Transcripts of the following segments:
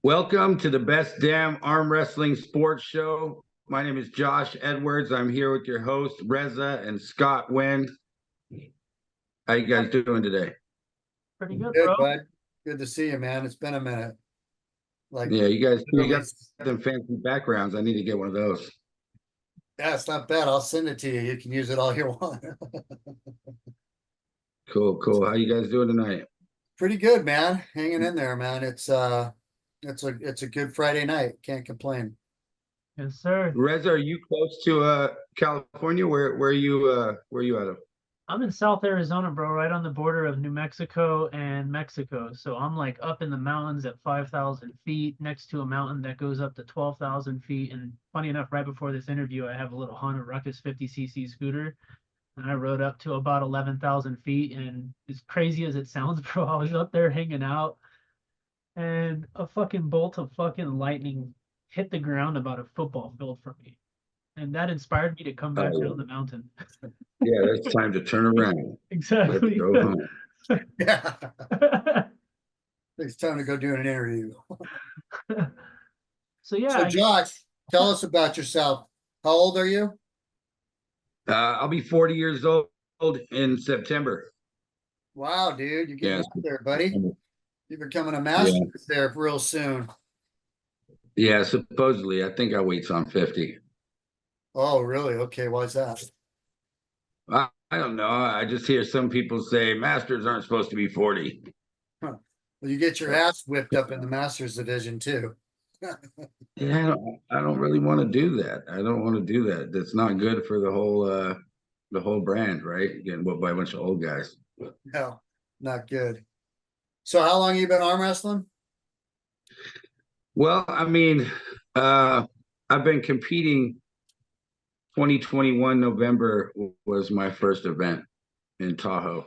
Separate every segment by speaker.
Speaker 1: Welcome to the best damn arm wrestling sports show. My name is Josh Edwards. I'm here with your host, Reza and Scott Wynn. How you guys doing today?
Speaker 2: Pretty good,
Speaker 3: Good,
Speaker 2: bro.
Speaker 3: bud. Good to see you, man. It's been a minute.
Speaker 1: Yeah, you got them fancy backgrounds. I need to get one of those.
Speaker 3: Yeah, it's not bad. I'll send it to you. You can use it all you want.
Speaker 1: Cool. How you guys doing tonight?
Speaker 3: Pretty good, man. Hanging in there, man. It's a good Friday night. Can't complain.
Speaker 2: Yes, sir.
Speaker 1: Reza, are you close to California? Where are you out of?
Speaker 2: I'm in South Arizona, bro, right on the border of New Mexico and Mexico. So I'm like up in the mountains at 5,000 feet next to a mountain that goes up to 12,000 feet. And funny enough, right before this interview, I have a little Honda Ruckus 50cc scooter. And I rode up to about 11,000 feet. And as crazy as it sounds, bro, I was up there hanging out. And a fucking bolt of fucking lightning hit the ground about a football field from me. And that inspired me to come back down the mountain.
Speaker 1: Yeah, it's time to turn around.
Speaker 2: Exactly.
Speaker 1: Let's go home.
Speaker 3: Yeah. It's time to go do an interview.
Speaker 2: So yeah.
Speaker 3: So Josh, tell us about yourself. How old are you?
Speaker 1: I'll be 40 years old in September.
Speaker 3: Wow, dude, you're getting
Speaker 1: Yes.
Speaker 3: up there, buddy. You're becoming a master there real soon.
Speaker 1: Yeah, supposedly. I think I weight's on 50.
Speaker 3: Oh, really? Okay, why's that?
Speaker 1: I don't know. I just hear some people say masters aren't supposed to be 40.
Speaker 3: Well, you get your ass whipped up in the Masters division too.
Speaker 1: Yeah, I don't really want to do that. I don't want to do that. That's not good for the whole brand, right? Getting whooped by a bunch of old guys.
Speaker 3: No, not good. So how long you been arm wrestling?
Speaker 1: Well, I mean, I've been competing. 2021 November was my first event in Tahoe.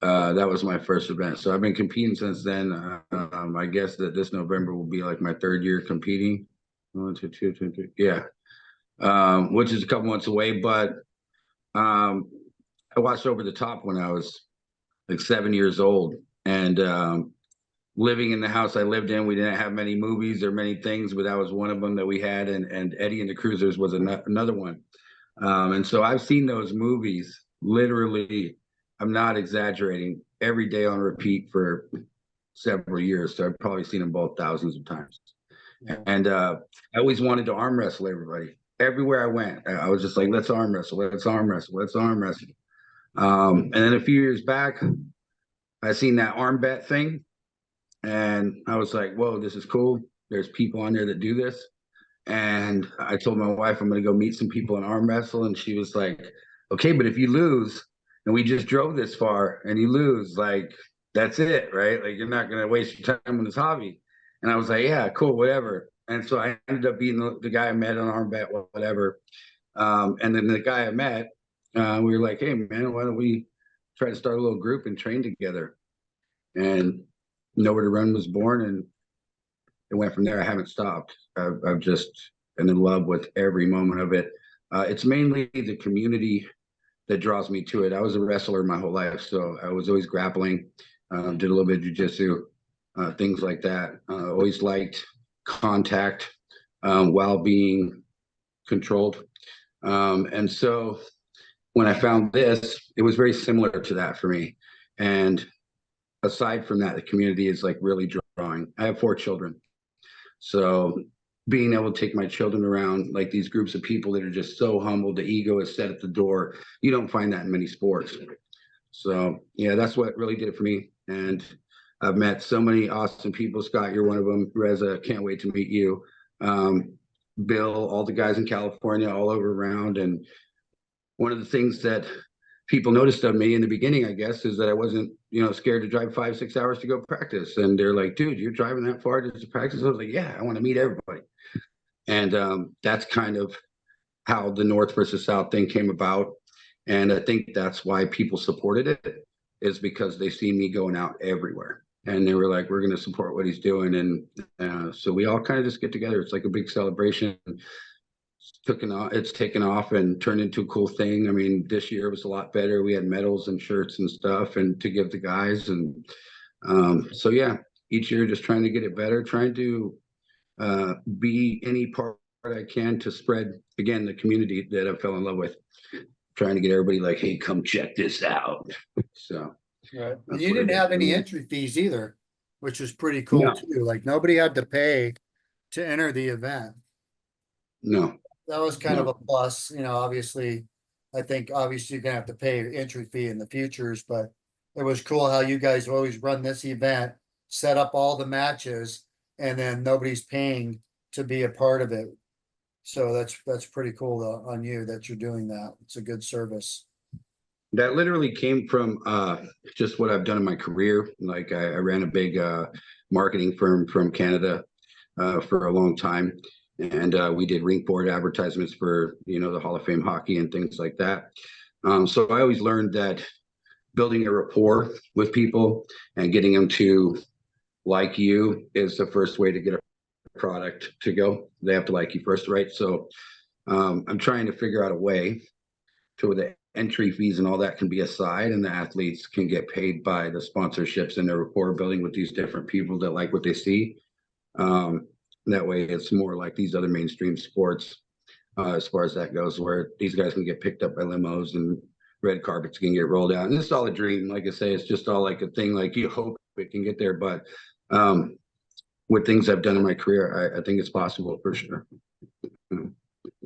Speaker 1: That was my first event. So I've been competing since then. I guess that this November will be like my third year competing. 1, 2, 2, 2, 3. Yeah. Which is a couple months away, but I watched Over the Top when I was like 7 years old. And living in the house I lived in, we didn't have many movies or many things, but that was one of them that we had. And Eddie and the Cruisers was another one. And so I've seen those movies literally, I'm not exaggerating, every day on repeat for several years. So I've probably seen them both thousands of times. And I always wanted to arm wrestle everybody. Everywhere I went, I was just like, let's arm wrestle, let's arm wrestle, let's arm wrestle. And then a few years back, I seen that arm bet thing. And I was like, whoa, this is cool. There's people on there that do this. And I told my wife I'm going to go meet some people in arm wrestle. And she was like, okay, but if you lose, and we just drove this far and you lose, like, that's it, right? Like, you're not going to waste your time on this hobby. And I was like, yeah, cool, whatever. And so I ended up being the guy I met on arm bet, whatever. And then the guy I met, we were like, hey, man, why don't we try to start a little group and train together? And Nowhere to Run was born, and it went from there. I haven't stopped. I've just been in love with every moment of it. It's mainly the community that draws me to it. I was a wrestler my whole life, so I was always grappling, did a little bit of jujitsu, things like that. Always liked contact while being controlled. And so when I found this, it was very similar to that for me. And aside from that, the community is like really drawing. I have 4 children. So being able to take my children around like these groups of people that are just so humble, the ego is set at the door. You don't find that in many sports. So yeah, that's what really did it for me. And I've met so many awesome people. Scott, you're one of them. Reza, can't wait to meet you. Bill, all the guys in California, all over around. And one of the things that people noticed of me in the beginning, I guess, is that I wasn't, scared to drive 5-6 hours to go practice. And they're like, dude, you're driving that far to practice? I was like, yeah, I want to meet everybody. And that's kind of how the North versus South thing came about. And I think that's why people supported it, is because they see me going out everywhere. And they were like, we're going to support what he's doing. And so we all kind of just get together. It's like a big celebration. It's taken off and turned into a cool thing. I mean, this year was a lot better. We had medals and shirts and stuff and to give the guys. And so, yeah, each year, just trying to get it better, trying to be any part I can to spread, again, the community that I fell in love with, trying to get everybody like, hey, come check this out. So
Speaker 3: Right. And
Speaker 1: that's
Speaker 3: you
Speaker 1: what it
Speaker 3: didn't
Speaker 1: is
Speaker 3: have
Speaker 1: for
Speaker 3: any
Speaker 1: me.
Speaker 3: entry fees either, which was pretty cool
Speaker 1: No.
Speaker 3: too. Like nobody had to pay to enter the event.
Speaker 1: No,
Speaker 3: That was kind of
Speaker 1: no.
Speaker 3: a plus, obviously. I think obviously you're gonna have to pay an entry fee in the futures, but it was cool how you guys always run this event, set up all the matches, and then nobody's paying to be a part of it. So that's pretty cool on you that you're doing that. It's a good service.
Speaker 1: That literally came from just what I've done in my career. Like I ran a big marketing firm from Canada for a long time, and we did rink board advertisements for the Hall of Fame hockey and things like that. So I always learned that building a rapport with people and getting them to like you is the first way to get a product to go. They have to like you first, right? So I'm trying to figure out a way to the entry fees and all that can be aside, and the athletes can get paid by the sponsorships and the rapport building with these different people that like what they see. That way it's more like these other mainstream sports as far as that goes, where these guys can get picked up by limos and red carpets can get rolled out. And it's all a dream. Like I say, it's just all like a thing, like you hope it can get there. But with things I've done in my career, I think it's possible for sure.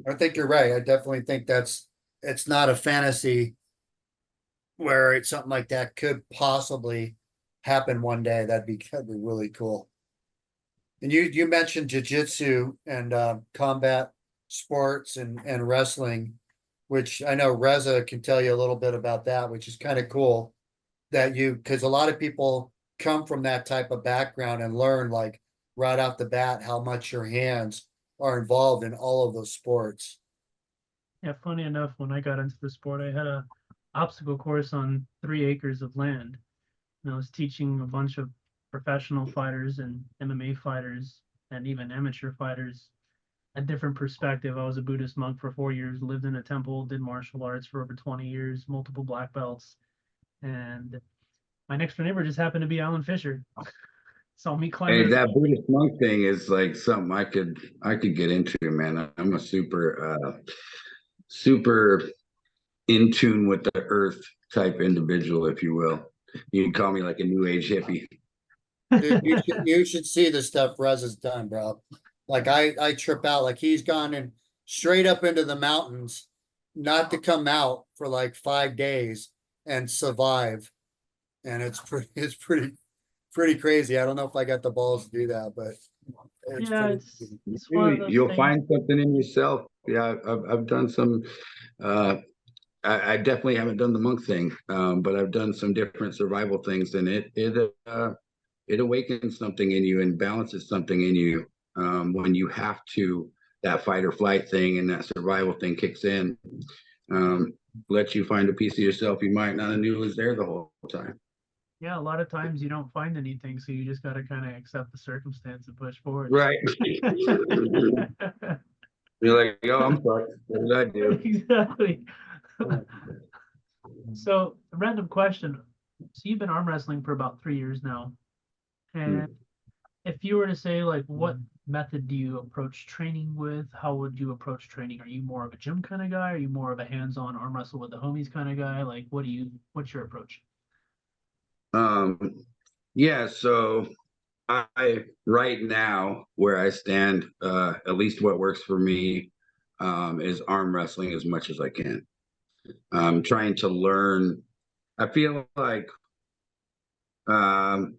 Speaker 3: I think you're right. I definitely think it's not a fantasy where it's something like that could possibly happen one day. That'd be really cool. And you mentioned jujitsu and combat sports and wrestling, which I know Reza can tell you a little bit about that, which is kind of cool that because a lot of people come from that type of background and learn like right off the bat how much your hands are involved in all of those sports.
Speaker 2: Yeah, funny enough, when I got into the sport, I had a obstacle course on 3 acres of land, and I was teaching a bunch of professional fighters and MMA fighters and even amateur fighters a different perspective. I was a Buddhist monk for 4 years, lived in a temple, did martial arts for over 20 years, multiple black belts, and my next door neighbor just happened to be Alan Fisher. Saw me climbing.
Speaker 1: Hey, that Buddhist monk thing is like something I could get into, man. I'm a super in tune with the earth type individual, if you will. You can call me like a new age hippie.
Speaker 3: Dude, you should see the stuff Rez has done, bro. Like I trip out. Like he's gone in straight up into the mountains, not to come out for like 5 days and survive. And it's pretty crazy. I don't know if I got the balls to do that, but
Speaker 2: Yeah, it's one of those
Speaker 1: You'll
Speaker 2: things.
Speaker 1: find something in yourself. Yeah, I've done some. I definitely haven't done the monk thing, but I've done some different survival things, and it awakens something in you and balances something in you when you have to. That fight or flight thing and that survival thing kicks in, lets you find a piece of yourself you might not have knew was there the whole time.
Speaker 2: Yeah, a lot of times you don't find anything, so you just got to kind of accept the circumstance and push forward.
Speaker 1: Right. You're like, oh, I'm sorry. What did I do?
Speaker 2: Exactly. So, a random question. So you've been arm wrestling for about 3 years now. And if you were to say, like, what method do you approach training with? How would you approach training? Are you more of a gym kind of guy? Are you more of a hands-on arm wrestle with the homies kind of guy? Like, what's your approach?
Speaker 1: Yeah, so I right now where I stand, at least what works for me, is arm wrestling as much as I can. I'm trying to learn. I feel like I'm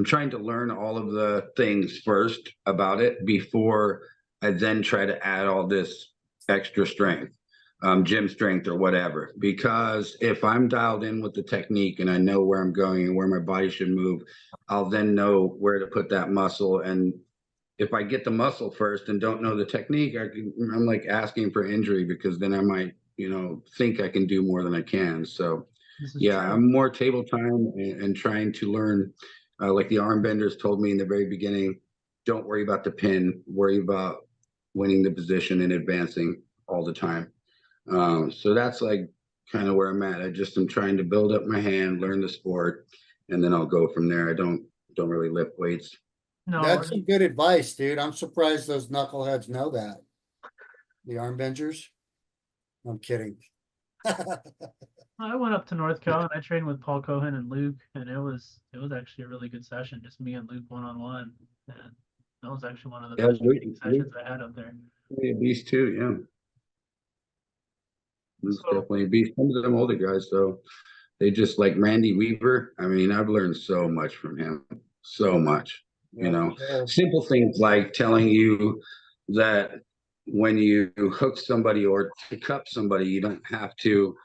Speaker 1: trying to learn all of the things first about it before I then try to add all this extra strength, gym strength or whatever. Because if I'm dialed in with the technique and I know where I'm going and where my body should move, I'll then know where to put that muscle. And if I get the muscle first and don't know the technique, I'm like asking for injury because then I might, think I can do more than I can. So
Speaker 2: This is
Speaker 1: yeah,
Speaker 2: true.
Speaker 1: I'm more table time and trying to learn. Like the arm benders told me in the very beginning, don't worry about the pin, worry about winning the position and advancing all the time. So that's like kind of where I'm at. I just am trying to build up my hand, learn the sport, and then I'll go from there. I don't don't really lift weights.
Speaker 2: No,
Speaker 3: That's some good advice, dude. I'm surprised those knuckleheads know that. The arm benders. I'm kidding.
Speaker 2: I went up to North Cal and I trained with Paul Cohen and Luke, and it was actually a really good session, just me and Luke one-on-one. And that was actually one of the
Speaker 1: Yeah,
Speaker 2: best
Speaker 1: Luke-
Speaker 2: training sessions I had up there.
Speaker 1: Yeah, beast too, yeah. It's
Speaker 2: So-
Speaker 1: definitely a beast. Some of them older guys, though, they just like Randy Weaver. I mean, I've learned so much from him. So much. You know,
Speaker 3: Yeah.
Speaker 1: simple things like telling you that when you hook somebody or pick up somebody, you don't have to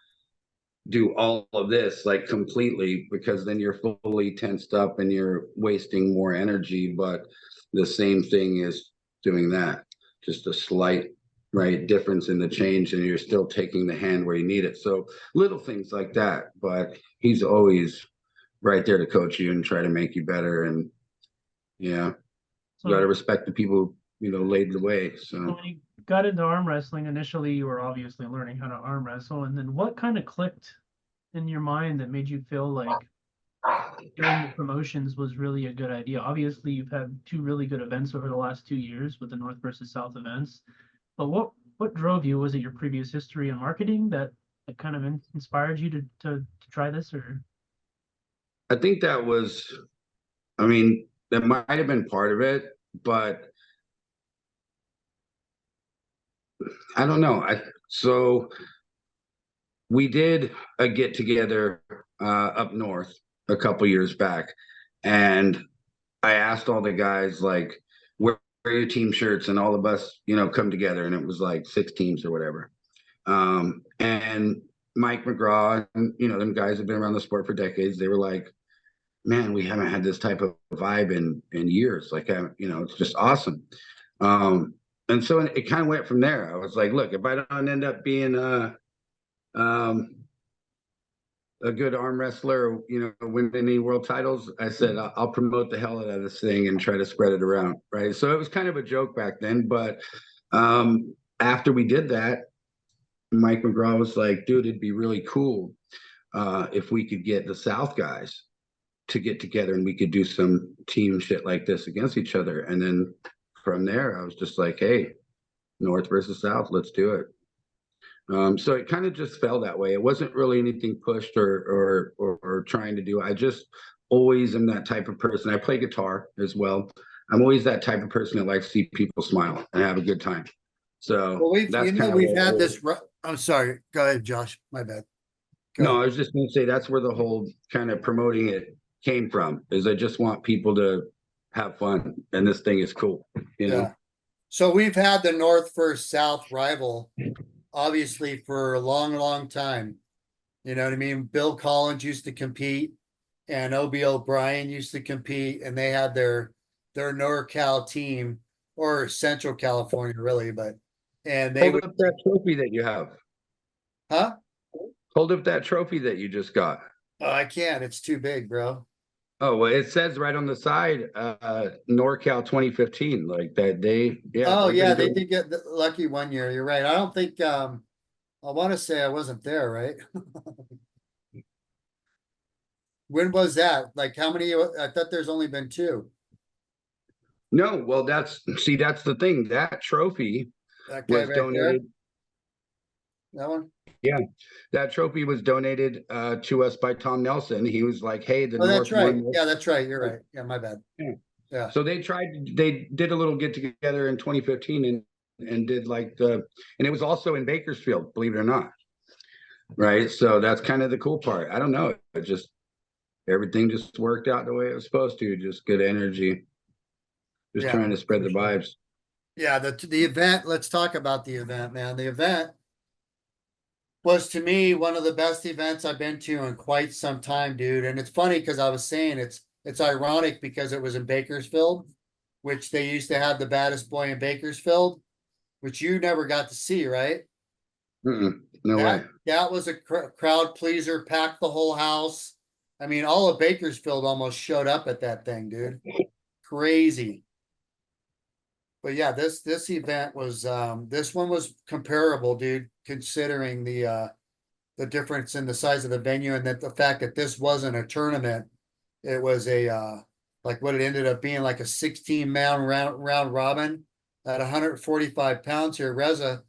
Speaker 1: do all of this like completely, because then you're fully tensed up and you're wasting more energy. But the same thing is doing that, just a slight right difference in the change, and you're still taking the hand where you need it. So little things like that, but he's always right there to coach you and try to make you better. And yeah,
Speaker 2: So,
Speaker 1: you got to respect the people, you know, laid the way.
Speaker 2: so
Speaker 1: So
Speaker 2: when you got into arm wrestling, initially you were obviously learning how to arm wrestle, and then what kind of clicked in your mind that made you feel like doing the promotions was really a good idea? Obviously, you've had two really good events over the last 2 years with the North versus South events, but what drove you? Was it your previous history in marketing that kind of inspired you to try this, or?
Speaker 1: I think that was, I mean, that might have been part of it, but I don't know. So we did a get together up north a couple years back, and I asked all the guys like, where are your team shirts? And all of us, you know, come together, and it was like 6 teams or whatever. And Mike McGraw and, you know, them guys have been around the sport for decades. They were like, man, we haven't had this type of vibe in years. Like, you know, it's just awesome. And so it kind of went from there. I was like, look, if I don't end up being a good arm wrestler, you know, win any world titles, I said, I'll promote the hell out of this thing and try to spread it around. Right. So it was kind of a joke back then. But after we did that, Mike McGraw was like, dude, it'd be really cool if we could get the South guys to get together and we could do some team shit like this against each other. And then from there, I was just like, hey, North versus South, let's do it. So it kind of just fell that way. It wasn't really anything pushed or trying to do. I just always am that type of person. I play guitar as well. I'm always that type of person that likes to see people smile and have a good time. So
Speaker 3: Well, we've had
Speaker 1: where-
Speaker 3: this. I'm sorry. Go ahead, Josh. My bad. Go
Speaker 1: No,
Speaker 3: ahead.
Speaker 1: I was just going to say that's where the whole kind of promoting it came from. Is I just want people to have fun, and this thing is cool. You know.
Speaker 3: Yeah. So we've had the North versus South rival, obviously, for a long, long time. You know what I mean? Bill Collins used to compete, and O.B. O'Brien used to compete, and they had their NorCal team, or Central California, really, but and they
Speaker 1: Hold
Speaker 3: would,
Speaker 1: up that trophy that you have.
Speaker 3: huh?
Speaker 1: Hold up that trophy that you just got.
Speaker 3: Oh, I can't. It's too big, bro.
Speaker 1: Oh, well, it says right on the side, NorCal 2015, like that they, yeah.
Speaker 3: Oh
Speaker 1: they've
Speaker 3: yeah,
Speaker 1: been
Speaker 3: they
Speaker 1: doing-
Speaker 3: did get lucky one year. You're right. I don't think I want to say I wasn't there, right? When was that? Like how many? I thought there's only been two.
Speaker 1: No, well, that's the thing. That trophy
Speaker 3: That guy
Speaker 1: was
Speaker 3: right there.
Speaker 1: donated.
Speaker 3: That one.
Speaker 1: That trophy was donated to us by Tom Nelson. He was like, hey, the
Speaker 3: Oh, that's
Speaker 1: North
Speaker 3: right.
Speaker 1: won.
Speaker 3: Yeah, that's right. You're right. Yeah, my bad.
Speaker 1: Yeah.
Speaker 3: Yeah.
Speaker 1: So they did a little get together in 2015 and did like and it was also in Bakersfield, believe it or not. Right. So that's kind of the cool part. I don't know. It just, everything just worked out the way it was supposed to. Just good energy. Just
Speaker 3: Yeah,
Speaker 1: trying to spread the
Speaker 3: for sure.
Speaker 1: vibes.
Speaker 3: Yeah, the event, let's talk about the event, man. The event was to me one of the best events I've been to in quite some time, dude. And it's funny because I was saying it's ironic because it was in Bakersfield, which they used to have the baddest boy in Bakersfield, which you never got to see, right?
Speaker 1: No way.
Speaker 3: That was a crowd pleaser, packed the whole house. I mean, all of Bakersfield almost showed up at that thing, dude. Crazy. But yeah, this event was this one was comparable, dude, considering the difference in the size of the venue and that the fact that this wasn't a tournament, it was a like what it ended up being, like a 16-man round robin at 145 pounds here. Reza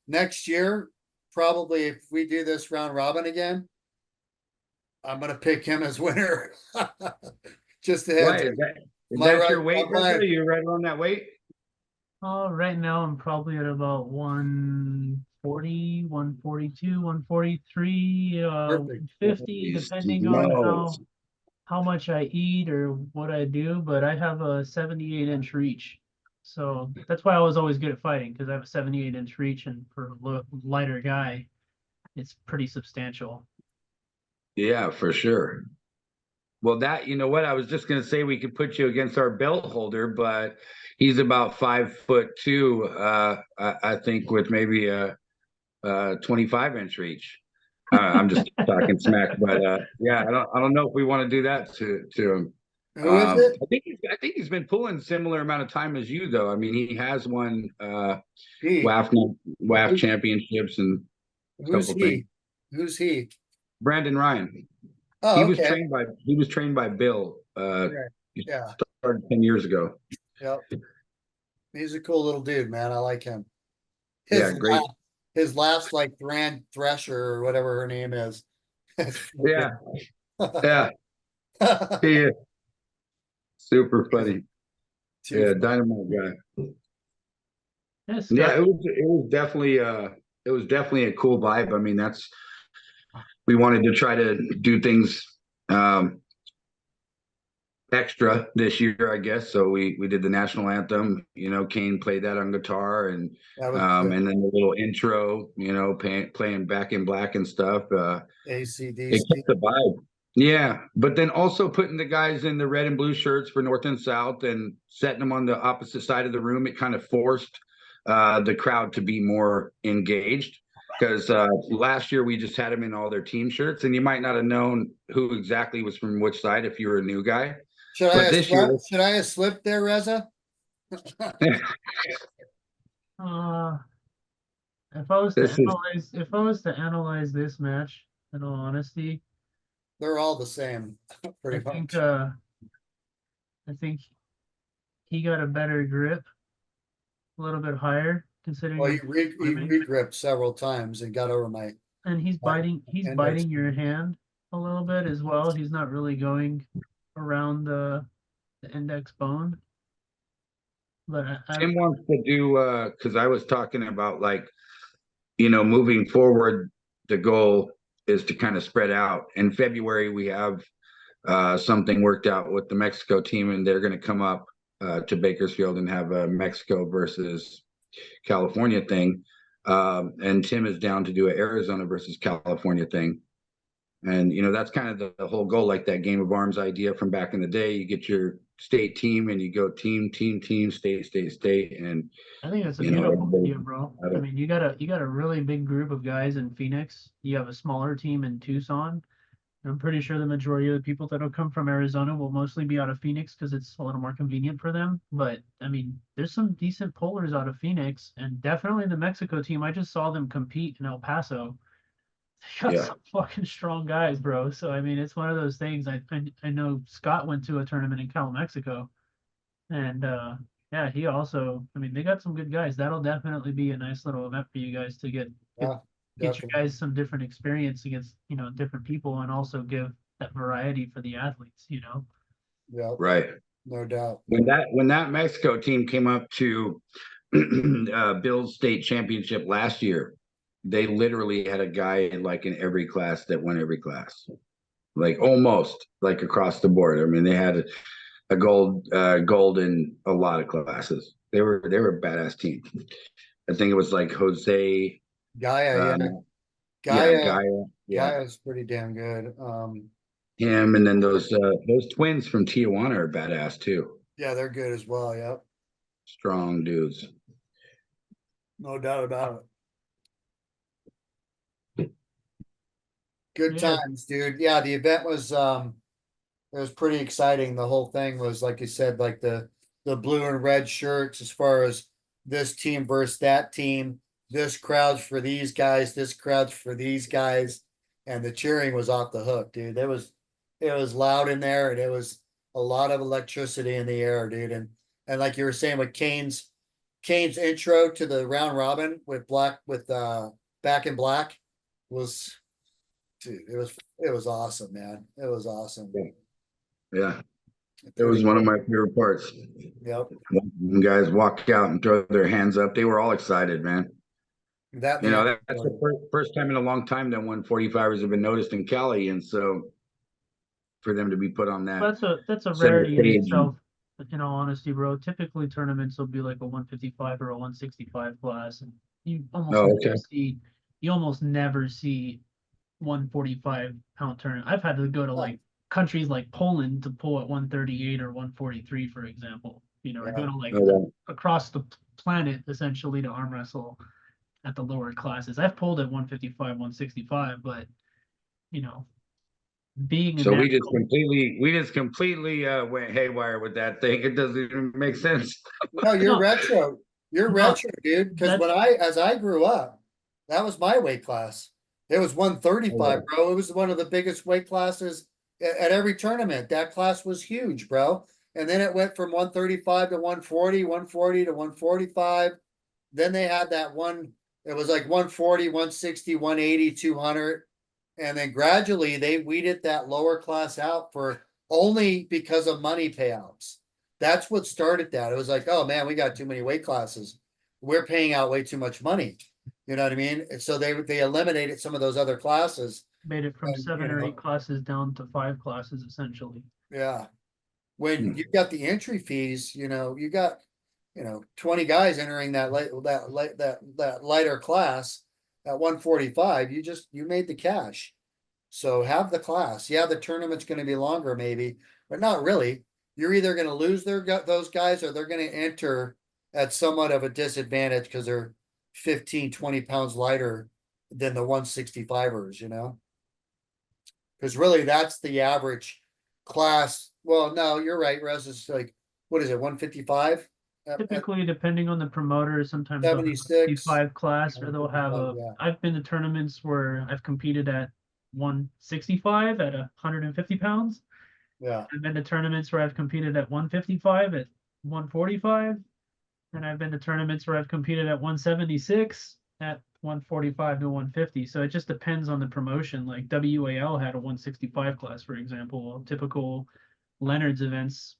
Speaker 3: next year, probably if we do this round robin again, I'm gonna pick him as winner. Just a
Speaker 1: Why
Speaker 3: heads.
Speaker 1: is
Speaker 3: My
Speaker 1: that your
Speaker 3: right,
Speaker 1: weight,
Speaker 3: my,
Speaker 1: Reza? You're right around that weight?
Speaker 2: Oh, right now I'm probably at about 140, 142, 143,
Speaker 3: Perfect.
Speaker 2: 150,
Speaker 1: Holy
Speaker 2: depending on
Speaker 1: smokes.
Speaker 2: how much I eat or what I do, but I have a 78-inch reach. So that's why I was always good at fighting, because I have a 78-inch reach, and for a lighter guy, it's pretty substantial.
Speaker 1: Yeah, for sure. Well, that, you know what? I was just gonna say we could put you against our belt holder, but he's about 5'2", I think with maybe a 25-inch reach. I'm just talking smack, but yeah, I don't know if we want to do that to him.
Speaker 3: who is it?
Speaker 1: I think he's been pulling similar amount of time as you, though. I mean, he has won
Speaker 3: He.
Speaker 1: WAF championships and a
Speaker 3: Who's
Speaker 1: couple things.
Speaker 3: he? Who's he?
Speaker 1: Brandon Ryan.
Speaker 3: Oh, okay.
Speaker 1: He was trained by Bill.
Speaker 3: Okay.
Speaker 1: He
Speaker 3: Yeah.
Speaker 1: started 10 years ago.
Speaker 3: Yep. He's a cool little dude, man. I like him.
Speaker 1: Yeah, great.
Speaker 3: His last like Grand Thresher or whatever her name is.
Speaker 1: Yeah, yeah, he is super funny. Yeah, dynamite guy.
Speaker 2: Yes,
Speaker 1: Yeah, it was definitely a cool vibe. I mean, we wanted to try to do things extra this year, I guess. So we did the national anthem. You know, Kane played that on guitar, and and then the little intro. You know, playing Back in Black and stuff. It
Speaker 3: AC/DC.
Speaker 1: kept the vibe. Yeah, but then also putting the guys in the red and blue shirts for North and South and setting them on the opposite side of the room, it kind of forced the crowd to be more engaged. Because last year we just had them in all their team shirts, and you might not have known who exactly was from which side if you were a new guy.
Speaker 3: Should
Speaker 1: But this year,
Speaker 3: I have slipped there, Reza?
Speaker 2: If I was to
Speaker 1: this is
Speaker 2: analyze, if I was to analyze this match, in all honesty,
Speaker 3: They're all the same,
Speaker 2: I
Speaker 3: pretty
Speaker 2: think
Speaker 3: much.
Speaker 2: I think he got a better grip, a little bit higher, considering
Speaker 3: Well,
Speaker 2: the
Speaker 3: he re-gripped several times and got over my.
Speaker 2: and he's
Speaker 3: index.
Speaker 2: biting your hand a little bit as well. He's not really going around the index bone. But
Speaker 1: Tim wants to do because I was talking about, like, you know, moving forward, the goal is to kind of spread out. In February, we have something worked out with the Mexico team, and they're going to come up to Bakersfield and have a Mexico versus California thing. And Tim is down to do an Arizona versus California thing. And, you know, that's kind of the whole goal, like that Game of Arms idea from back in the day. You get your state team and you go team, state. And,
Speaker 2: I think that's a
Speaker 1: you know,
Speaker 2: beautiful idea, bro. I mean, you got a really big group of guys in Phoenix. You have a smaller team in Tucson. I'm pretty sure the majority of the people that'll come from Arizona will mostly be out of Phoenix because it's a little more convenient for them. But I mean, there's some decent pullers out of Phoenix, and definitely the Mexico team. I just saw them compete in El Paso. They got some fucking strong guys, bro. So I mean, it's one of those things. I know Scott went to a tournament in Cal, Mexico, and yeah, he also. I mean, they got some good guys. That'll definitely be a nice little event for you guys to get you guys some different experience against, you know, different people, and also give that variety for the athletes, you know.
Speaker 3: Yeah,
Speaker 1: right.
Speaker 3: no doubt.
Speaker 1: When that Mexico team came up to Bill's state championship last year, they literally had a guy like in every class that won every class, like almost like across the board. I mean, they had a gold in a lot of classes. They were a badass team. I think it was like Jose
Speaker 3: Gaia, Gaia's pretty damn good.
Speaker 1: Him, and then those twins from Tijuana are badass too.
Speaker 3: Yeah, they're good as well. Yep.
Speaker 1: Strong dudes.
Speaker 3: No doubt about it. Good times, dude. Yeah, the event was it was pretty exciting. The whole thing was, like you said, like the blue and red shirts, as far as this team versus that team, this crowd's for these guys, this crowd's for these guys, and the cheering was off the hook, dude. it was loud in there and it was a lot of electricity in the air, dude. And like you were saying with Kane's intro to the round robin with Back in Black was, dude, it was awesome, man. It was awesome.
Speaker 1: Yeah, it was one of my favorite parts.
Speaker 3: Yep.
Speaker 1: When guys walk out and throw their hands up, they were all excited, man.
Speaker 3: That
Speaker 1: You know, that's the first time in a long time that 145ers have been noticed in Cali, and so for them to be put on that
Speaker 2: That's a
Speaker 1: center
Speaker 2: rarity in
Speaker 1: stage.
Speaker 2: itself. In all honesty, bro. Typically, tournaments will be like a 155 or a 165 class, and you almost
Speaker 1: Oh,
Speaker 2: never
Speaker 1: okay.
Speaker 2: see you almost never see 145-pound tournament. I've had to go to like countries like Poland to pull at 138 or 143, for example. You know, or go to like
Speaker 1: Oh, wow.
Speaker 2: across the planet essentially to arm wrestle at the lower classes. I've pulled at 155, 165, but you know, being a
Speaker 1: So we
Speaker 2: natural,
Speaker 1: just completely went haywire with that thing. It doesn't even make sense.
Speaker 3: No, you're
Speaker 2: No.
Speaker 3: retro. You're
Speaker 2: No,
Speaker 3: retro, dude. Because as I grew up, that was my weight class. It was 135, bro. It was one of the biggest weight classes at every tournament. That class was huge, bro. And then it went from 135 to 140, 140 to 145. Then they had that one, it was like 140, 160, 180, 200. And then gradually they weeded that lower class out for only because of money payouts. That's what started that. It was like, oh man, we got too many weight classes. We're paying out way too much money. You know what I mean? And so they eliminated some of those other classes.
Speaker 2: made it from
Speaker 3: And,
Speaker 2: 7 or 8 classes down to 5 classes essentially.
Speaker 3: Yeah. When you got the entry fees, you got 20 guys entering that lighter class at 145, you made the cash. So have the class. Yeah, the tournament's going to be longer maybe, but not really. You're either going to lose those guys or they're going to enter at somewhat of a disadvantage because they're 15, 20 pounds lighter than the 165ers, because really that's the average class. Well, no, you're right. Russ is like, what is it, 155?
Speaker 2: Typically, depending on the promoter, sometimes they'll have a
Speaker 3: 76.
Speaker 2: 55 class, or they'll have a.
Speaker 3: Yeah.
Speaker 2: I've been to tournaments where I've competed at 165 at 150 pounds.
Speaker 3: Yeah.
Speaker 2: I've been to tournaments where I've competed at 155 at 145, and I've been to tournaments where I've competed at 176 at 145 to 150. So it just depends on the promotion. Like WAL had a 165 class, for example. Typical Leonard's events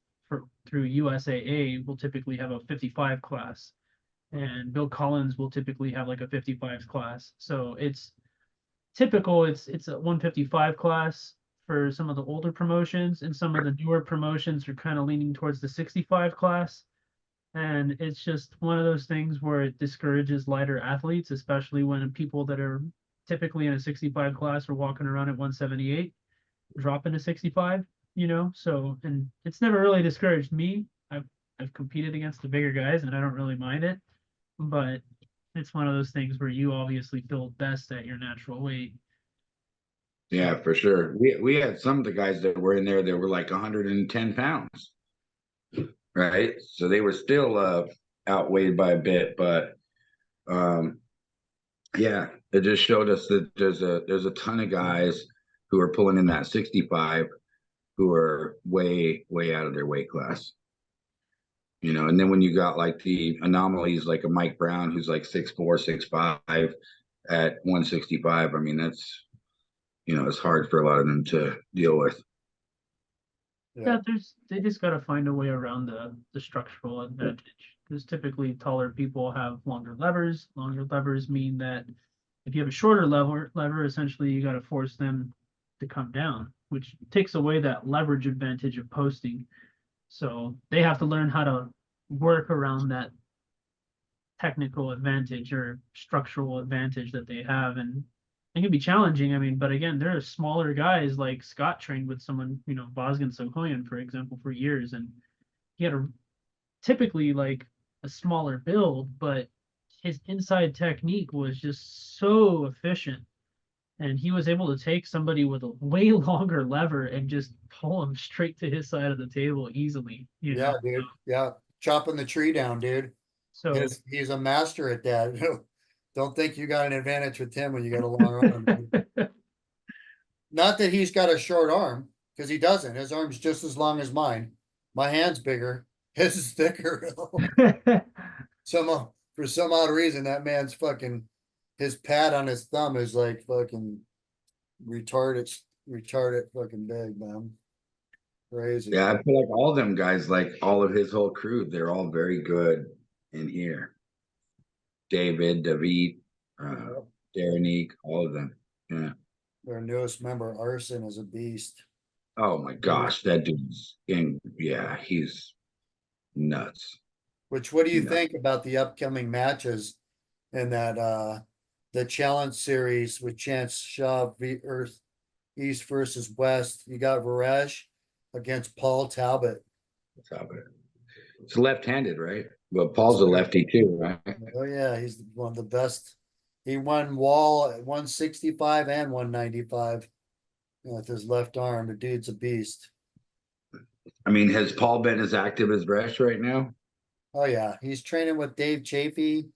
Speaker 2: through USAA will typically have a 55 class, and Bill Collins will typically have like a 55 class. So it's typical. It's a 155 class for some of the older promotions, and some of the newer promotions are kind of leaning towards the 65 class. And it's just one of those things where it discourages lighter athletes, especially when people that are typically in a 65 class are walking around at 178, dropping to 65, So, and it's never really discouraged me. I've competed against the bigger guys and I don't really mind it, but it's one of those things where you obviously feel best at your natural weight.
Speaker 1: Yeah, for sure. We had some of the guys that were in there that were like 110 pounds, right? So they were still outweighed by a bit, but yeah, it just showed us that there's a ton of guys who are pulling in that 65 who are way out of their weight class. And then when you got like the anomalies like a Mike Brown who's like 6'4", 6'5" at 165, I mean that's it's hard for a lot of them to deal with.
Speaker 2: Yeah, they just got to find a way around the structural advantage, because typically taller people have longer levers. Longer levers mean that if you have a shorter lever, essentially you got to force them to come down, which takes away that leverage advantage of posting. So they have to learn how to work around that technical advantage or structural advantage that they have, and it can be challenging. I mean, but again, there are smaller guys like Scott trained with someone, Vazgen Sokoyan, for example, for years, and he had typically like a smaller build, but his inside technique was just so efficient. And he was able to take somebody with a way longer lever and just pull him straight to his side of the table easily.
Speaker 3: Yeah, dude. Yeah. Chopping the tree down, dude.
Speaker 2: So
Speaker 3: he's a master at that. Don't think you got an advantage with him when you got a long arm. Not that he's got a short arm. Cause he doesn't. His arm's just as long as mine. My hand's bigger. His is thicker. For some odd reason, that man's fucking, his pad on his thumb is like fucking retarded fucking big, man. Crazy.
Speaker 1: Yeah, I feel like all them guys, like all of his whole crew, they're all very good in here. David, Darren, all of them. Yeah.
Speaker 3: Their newest member, Arson, is a beast.
Speaker 1: Oh my gosh, that dude's yeah, he's nuts.
Speaker 3: Which, what do you
Speaker 1: No.
Speaker 3: think about the upcoming matches in that the challenge series with Chance Shaw Earth East versus West? You got Varesh against Paul Talbot.
Speaker 1: It's left-handed, right? But Paul's a lefty too, right?
Speaker 3: Oh yeah, he's one of the best. He won Wall at 165 and 195 with his left arm. The dude's a beast.
Speaker 1: I mean, has Paul been as active as Resh right now?
Speaker 3: Oh yeah, he's training with Dave Chafee,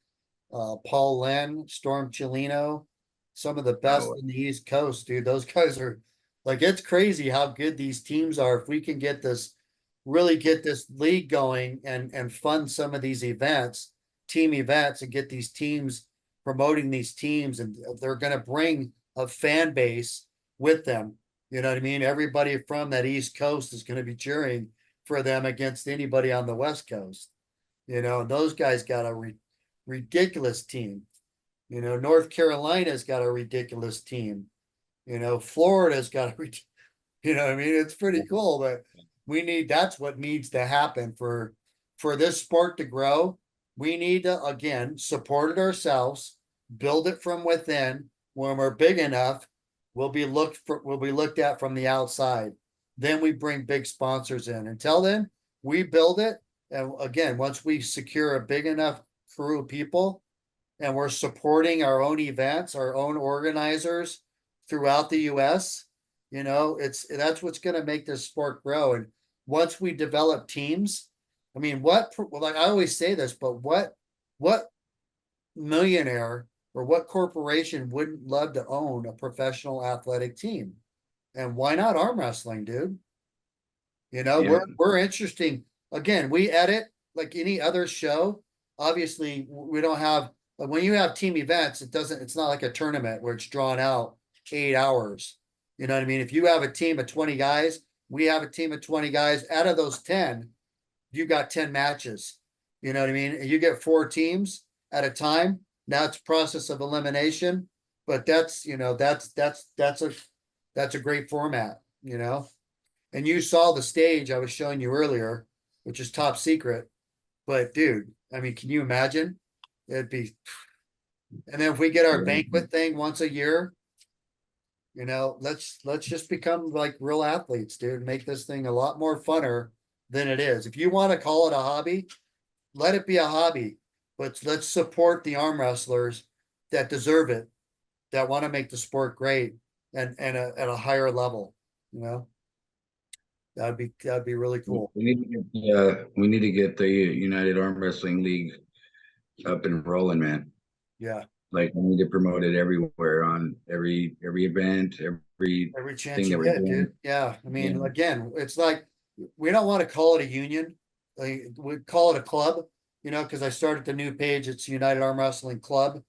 Speaker 3: Paul Lynn, Storm Chilino, some of the best in the East Coast, dude. Those guys are like, it's crazy how good these teams are. If we can get this, really get this league going and fund some of these events, team events, and get these teams promoting these teams, and they're going to bring a fan base with them. You know what I mean? Everybody from that East Coast is going to be cheering for them against anybody on the West Coast. You know, those guys got a ridiculous team. You know, North Carolina's got a ridiculous team. You know, Florida's got a, you know what I mean? It's pretty cool, but that's what needs to happen for this sport to grow. We need to, again, support it ourselves, build it from within. When we're big enough, we'll be looked at from the outside. Then we bring big sponsors in. Until then, we build it. And again, once we secure a big enough crew of people and we're supporting our own events, our own organizers throughout the US, you know, that's what's going to make this sport grow. And once we develop teams, I mean, like I always say this, but what millionaire or what corporation wouldn't love to own a professional athletic team? And why not arm wrestling, dude? You know,
Speaker 1: Yeah.
Speaker 3: we're interesting. Again, we edit like any other show. Obviously, we don't have, but when you have team events, it's not like a tournament where it's drawn out 8 hours. You know what I mean? If you have a team of 20 guys, we have a team of 20 guys. Out of those 10, you got 10 matches. You know what I mean? And you get 4 teams at a time. Now it's process of elimination, but that's, you know, that's a great format, you know? And you saw the stage I was showing you earlier, which is top secret. But dude, I mean, can you imagine? It'd be, and then if we get our banquet thing once a year, you know, let's just become like real athletes, dude. Make this thing a lot more funner than it is. If you want to call it a hobby, let it be a hobby. But let's support the arm wrestlers that deserve it, that want to make the sport great and at a higher level, you know. That'd be really cool.
Speaker 1: We need to get the United Arm Wrestling League up and rolling, man.
Speaker 3: Yeah.
Speaker 1: Like we need to promote it everywhere on every event, every
Speaker 3: chance
Speaker 1: thing
Speaker 3: you
Speaker 1: that we're
Speaker 3: get,
Speaker 1: doing.
Speaker 3: dude. Yeah. I mean,
Speaker 1: Yeah.
Speaker 3: again, it's like we don't want to call it a union. Like, we call it a club, you know, because I started the new page. It's United Arm Wrestling Club.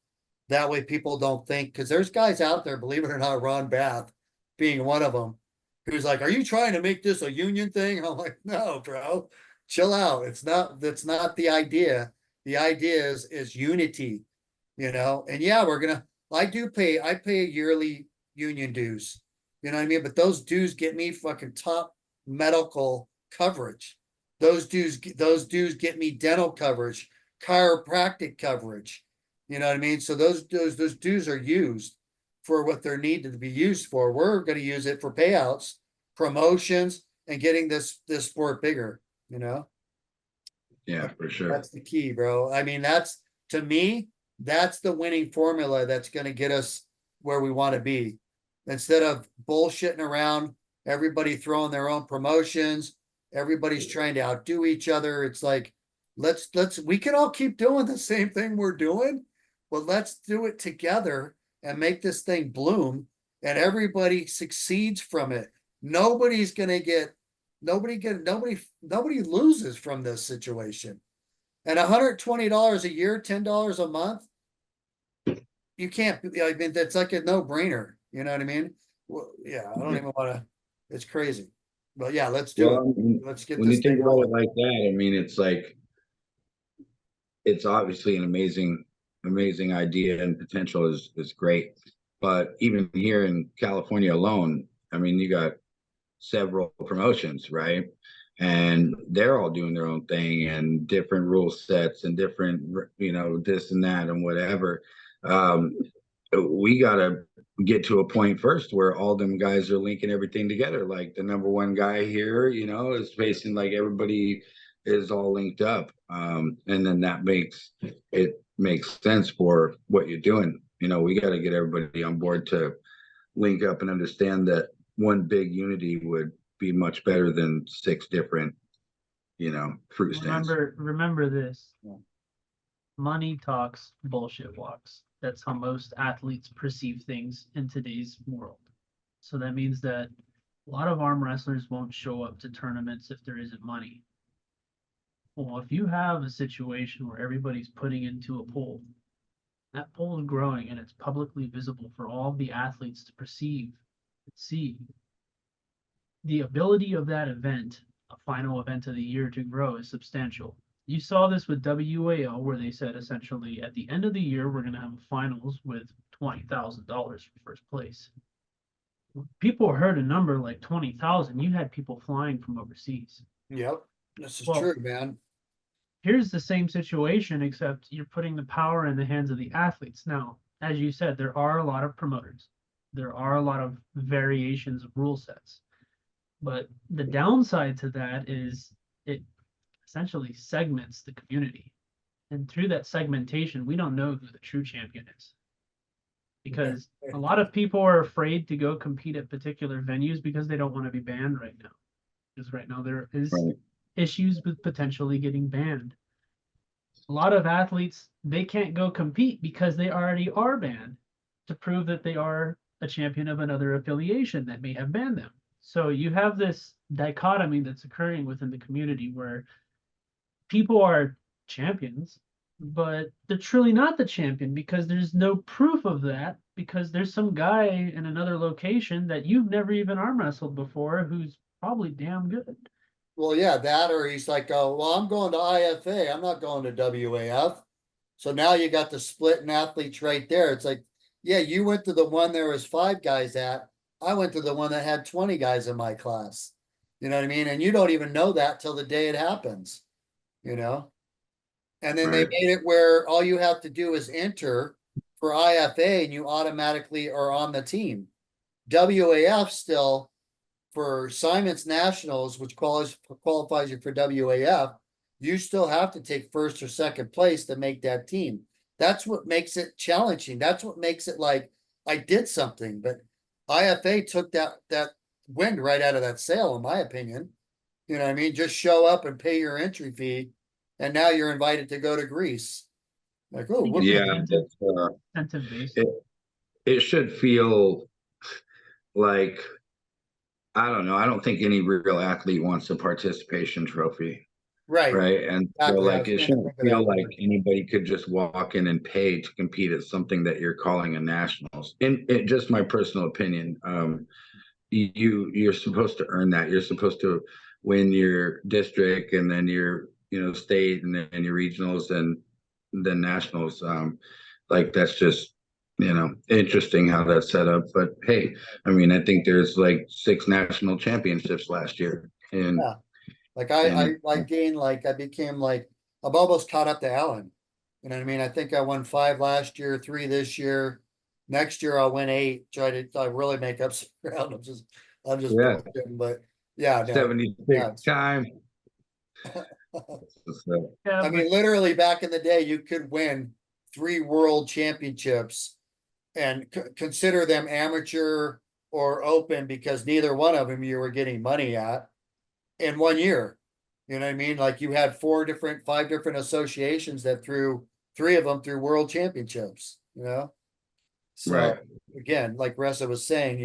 Speaker 3: That way people don't think, because there's guys out there, believe it or not, Ron Bath being one of them, who's like, are you trying to make this a union thing? I'm like, no, bro, chill out. That's not the idea. The idea is unity, you know? And yeah, I pay yearly union dues, you know what I mean? But those dues get me fucking top medical coverage. Those dues get me dental coverage, chiropractic coverage. You know what I mean? So those dues are used for what they're needed to be used for. We're going to use it for payouts, promotions, and getting this sport bigger, you know?
Speaker 1: Yeah, for sure.
Speaker 3: That's the key, bro. I mean, to me, that's the winning formula that's going to get us where we want to be. Instead of bullshitting around, everybody throwing their own promotions, everybody's trying to outdo each other. It's like, we can all keep doing the same thing we're doing, but let's do it together and make this thing bloom, and everybody succeeds from it. nobody's gonna get, nobody loses from this situation. And $120 a year, $10 a month, you can't, I mean, that's like a no-brainer, you know what I mean? Well, yeah, I don't even wanna, it's crazy. But yeah, let's do it.
Speaker 1: Well,
Speaker 3: Let's get
Speaker 1: when you
Speaker 3: this
Speaker 1: think
Speaker 3: thing
Speaker 1: about it
Speaker 3: rolling.
Speaker 1: like that, I mean, it's like, it's obviously an amazing idea, and potential is great. But even here in California alone, I mean, you got several promotions, right? And they're all doing their own thing, and different rule sets, and different, this and that and whatever. Um, we gotta get to a point first where all them guys are linking everything together. Like the number one guy here, is facing, like, everybody is all linked up. And then that makes sense for what you're doing. We got to get everybody on board to link up and understand that one big unity would be much better than six different, fruit stands.
Speaker 2: Remember this.
Speaker 3: Yeah.
Speaker 2: Money talks, bullshit walks. That's how most athletes perceive things in today's world. So that means that a lot of arm wrestlers won't show up to tournaments if there isn't money. Well, if you have a situation where everybody's putting into a pool, that pool is growing and it's publicly visible for all the athletes to perceive and see. The ability of that event, a final event of the year, to grow is substantial. You saw this with WAL, where they said essentially at the end of the year, we're going to have a finals with $20,000 for first place. People heard a number like 20,000. You had people flying from overseas.
Speaker 3: Yep, this is
Speaker 2: Well,
Speaker 3: true, man.
Speaker 2: Here's the same situation, except you're putting the power in the hands of the athletes. Now, as you said, there are a lot of promoters. There are a lot of variations of rule sets. But the downside to that is it essentially segments the community. And through that segmentation, we don't know who the true champion is. Because a lot of people are afraid to go compete at particular venues because they don't want to be banned right now. Because right now there is
Speaker 1: Right.
Speaker 2: issues with potentially getting banned. A lot of athletes, they can't go compete because they already are banned to prove that they are a champion of another affiliation that may have banned them. So you have this dichotomy that's occurring within the community where people are champions, but they're truly not the champion because there's no proof of that, because there's some guy in another location that you've never even arm wrestled before who's probably damn good.
Speaker 3: Well, yeah, that, or he's like, oh, well, I'm going to IFA. I'm not going to WAF. So now you got the split in athletes right there. It's like, yeah, you went to the one there was 5 guys at. I went to the one that had 20 guys in my class. You know what I mean? And you don't even know that till the day it happens, you know? And then they
Speaker 1: Right.
Speaker 3: made it where all you have to do is enter for IFA and you automatically are on the team. WAF still, for Simon's Nationals, which qualifies you for WAF, you still have to take first or second place to make that team. That's what makes it challenging. That's what makes it like I did something. But IFA took that wind right out of that sail, in my opinion. You know what I mean? Just show up and pay your entry fee, and now you're invited to go to Greece. Like, oh,
Speaker 2: think
Speaker 3: what?
Speaker 2: it's
Speaker 1: Yeah,
Speaker 2: incentive,
Speaker 1: it's,
Speaker 2: incentive based.
Speaker 1: it should feel like, I don't know. I don't think any real athlete wants a participation trophy,
Speaker 3: Right.
Speaker 1: right? And so,
Speaker 3: Exactly. I
Speaker 1: like,
Speaker 3: was
Speaker 1: it
Speaker 3: trying to
Speaker 1: shouldn't
Speaker 3: think of that
Speaker 1: feel like
Speaker 3: word.
Speaker 1: anybody could just walk in and pay to compete at something that you're calling a nationals. And it just my personal opinion. You're supposed to earn that. You're supposed to win your district, and then your state, and then your regionals, and then nationals. Like, that's just interesting how that's set up. But hey, I mean, I think there's like 6 national championships last year, and
Speaker 3: Yeah. Like I gained, like I became like I'm almost caught up to Alan. You know what I mean? I think I won 5 last year, 3 this year. Next year I'll win 8. Try to really make up some ground. I'm just
Speaker 1: yeah,
Speaker 3: bullshitting, but yeah, no,
Speaker 1: 76
Speaker 3: nuts.
Speaker 1: time. So,
Speaker 2: Yeah,
Speaker 3: I
Speaker 2: but
Speaker 3: mean, literally back in the day, you could win 3 world championships and consider them amateur or open because neither one of them you were getting money at in 1 year. You know what I mean? Like you had 5 different associations that threw 3 of them through world championships, you know?
Speaker 1: right.
Speaker 3: So again, like Ressa was saying,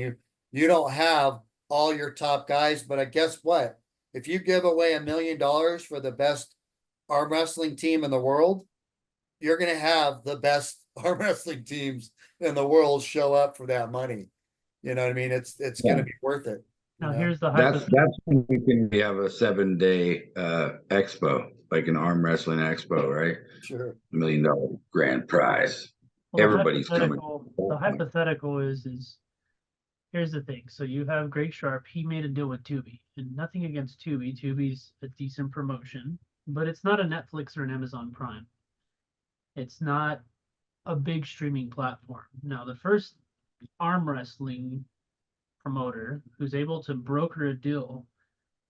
Speaker 3: you don't have all your top guys, but I guess what? If you give away $1 million for the best arm wrestling team in the world, you're gonna have the best arm wrestling teams in the world show up for that money. You know what I mean? It's
Speaker 1: Yeah.
Speaker 3: gonna be worth it. You
Speaker 2: Now
Speaker 3: know?
Speaker 2: here's the
Speaker 1: That's when we can have a 7-day expo, like an arm wrestling expo, right?
Speaker 3: Sure.
Speaker 1: $1 million grand prize.
Speaker 2: well, the
Speaker 1: Everybody's coming.
Speaker 2: hypothetical is here's the thing. So you have Greg Sharp, he made a deal with Tubi, and nothing against Tubi. Tubi's a decent promotion, but it's not a Netflix or an Amazon Prime. It's not a big streaming platform. Now, the first arm wrestling promoter who's able to broker a deal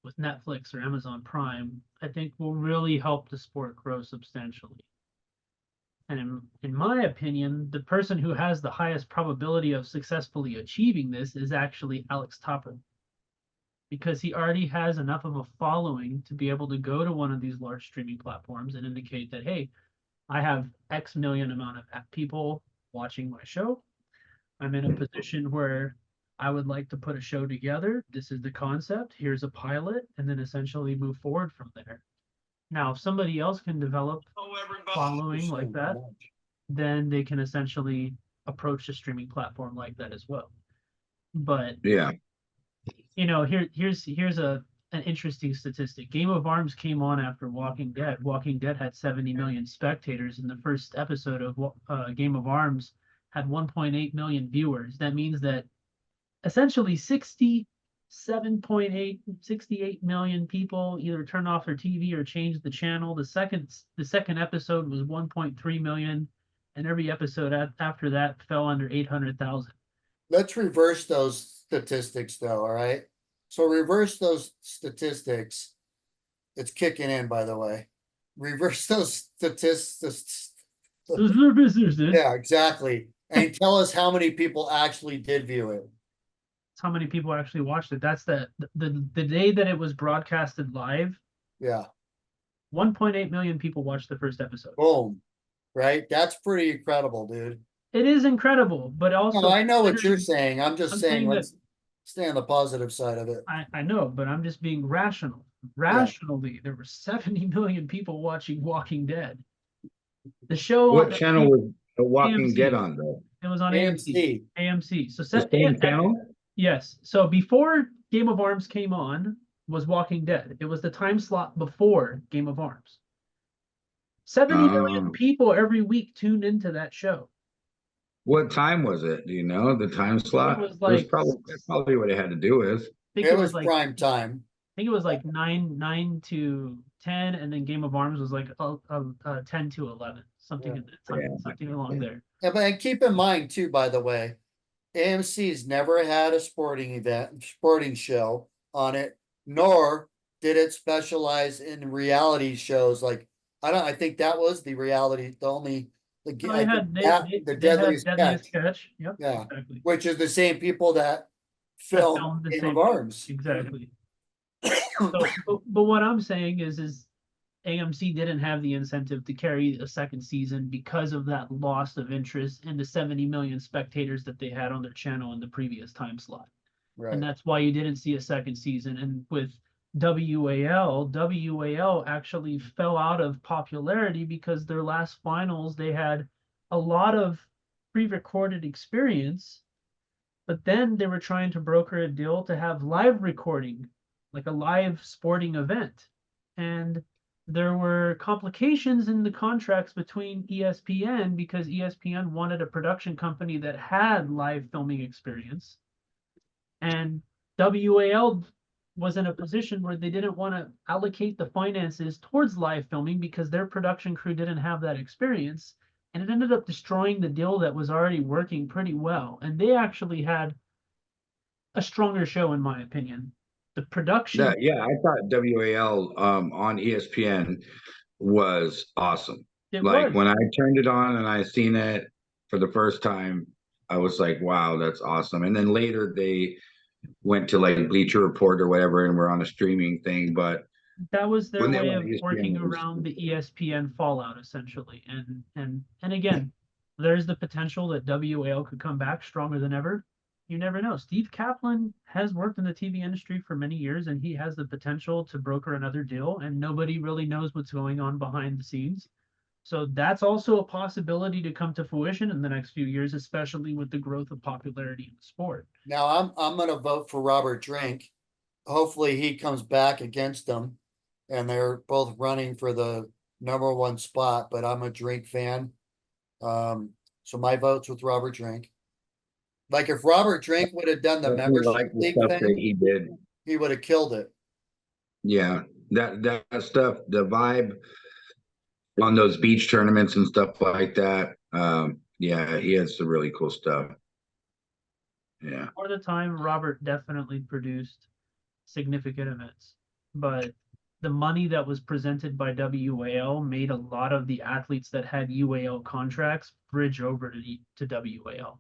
Speaker 2: with Netflix or Amazon Prime, I think will really help the sport grow substantially. And in my opinion, the person who has the highest probability of successfully achieving this is actually Alex Topper, because he already has enough of a following to be able to go to one of these large streaming platforms and indicate that, hey, I have X million amount of people watching my show. I'm in a position where I would like to put a show together. This is the concept. Here's a pilot, and then essentially move forward from there. Now, if somebody else can develop following like that, then they can essentially approach a streaming platform like that as well. But
Speaker 1: Yeah.
Speaker 2: you know, here's an interesting statistic. Game of Arms came on after Walking Dead. Walking Dead had 70 million spectators, and the first episode of Game of Arms had 1.8 million viewers. That means that essentially 68 million people either turned off their TV or changed the channel. The second episode was 1.3 million, and every episode after that fell under 800,000.
Speaker 3: Let's reverse those statistics though, all right? So reverse those statistics. It's kicking in, by the way. Reverse those statistics. Yeah, exactly. And tell us how many people actually did view it.
Speaker 2: How many people actually watched it? That's the day that it was broadcasted live.
Speaker 3: Yeah.
Speaker 2: 1.8 million people watched the first episode.
Speaker 3: Boom. Right? That's pretty incredible, dude.
Speaker 2: It is incredible, but also
Speaker 3: No, I know what you're saying. I'm just saying
Speaker 2: that
Speaker 3: let's stay on the positive side of it.
Speaker 2: I know, but I'm just being rational. Rationally, there were 70 million people watching Walking Dead. The show
Speaker 1: What channel was The Walking
Speaker 2: AMC.
Speaker 1: Dead on though?
Speaker 2: It was on AMC. AMC. So
Speaker 1: The same channel?
Speaker 2: Yes. So before Game of Arms came on was Walking Dead. It was the time slot before Game of Arms. 70 million people every week tuned into that show.
Speaker 1: What time was it? Do you know the time slot?
Speaker 2: It was like
Speaker 1: that's probably what it had to do with.
Speaker 2: I think
Speaker 3: It was
Speaker 2: like
Speaker 3: prime time.
Speaker 2: I think it was like 9 to 10, and then Game of Arms was like 10 to 11, something in that time, something along there.
Speaker 3: Yeah, but keep in mind too, by the way, AMC's never had a sporting show on it, nor did it specialize in reality shows. Like I think that was the reality, the only the Deadliest
Speaker 2: Catch. Yep,
Speaker 3: yeah,
Speaker 2: exactly.
Speaker 3: which is the same people that filmed
Speaker 2: the
Speaker 3: Game
Speaker 2: same
Speaker 3: of Arms.
Speaker 2: Exactly. So, but what I'm saying is AMC didn't have the incentive to carry a second season because of that loss of interest in the 70 million spectators that they had on their channel in the previous time slot.
Speaker 3: Right.
Speaker 2: And that's why you didn't see a second season. And with WAL actually fell out of popularity because their last finals, they had a lot of pre-recorded experience, but then they were trying to broker a deal to have live recording, like a live sporting event. And there were complications in the contracts between ESPN because ESPN wanted a production company that had live filming experience. And WAL was in a position where they didn't want to allocate the finances towards live filming because their production crew didn't have that experience. And it ended up destroying the deal that was already working pretty well. And they actually had a stronger show, in my opinion. The production.
Speaker 1: Yeah, I thought WAL on ESPN was awesome. When I turned it on and I seen it for the first time, I was like, wow, that's awesome. And then later they went to like Bleacher Report or whatever and we're on a streaming thing. But
Speaker 2: that was their way of working around the ESPN fallout, essentially. And again, there's the potential that WAL could come back stronger than ever. you never know. Steve Kaplan has worked in the TV industry for many years, and he has the potential to broker another deal, and nobody really knows what's going on behind the scenes. So that's also a possibility to come to fruition in the next few years, especially with the growth of popularity in the sport.
Speaker 3: Now I'm gonna vote for Robert Drink. Hopefully he comes back against them, and they're both running for the #1 spot. But I'm a Drink fan, so my vote's with Robert Drink. Like if Robert Drink would have done the
Speaker 1: I
Speaker 3: membership
Speaker 1: like the
Speaker 3: league
Speaker 1: stuff that
Speaker 3: thing,
Speaker 1: he did.
Speaker 3: he would have killed it.
Speaker 1: Yeah, that stuff, the vibe on those beach tournaments and stuff like that. Yeah, he has some really cool stuff. Yeah.
Speaker 2: For the time, Robert definitely produced significant events, but the money that was presented by WAL made a lot of the athletes that had UAL contracts bridge over to WAL.